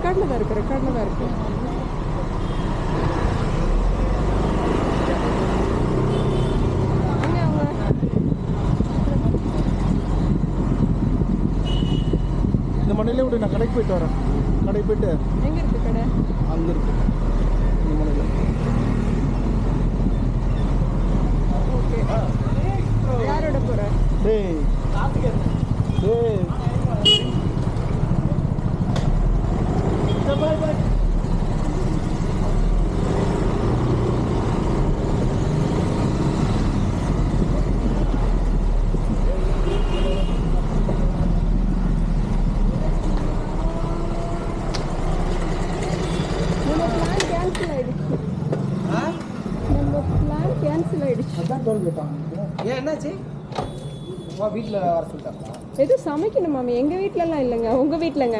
ரெக்கார்டில் தான் இருக்குது, ரெக்கார்டில் தான் இருக்குது. இந்த மண்ணிலே விட்டு நான் கடைக்கு போயிட்டு வரேன். கடைக்கு போயிட்டு எங்கே இருக்குது கடை? அங்கே இருக்கு இந்த மண்ணில். ஓகே, யாரோட போகிற? டேய் டேய் பாய் பாய். ஏன் என்னாச்சு? வீட்டில் வர சொல்லிட்டாங்களா? எதுவும் சமைக்கணும் மாமி. எங்கள் வீட்டிலலாம் இல்லைங்க, உங்கள் வீட்டிலங்க.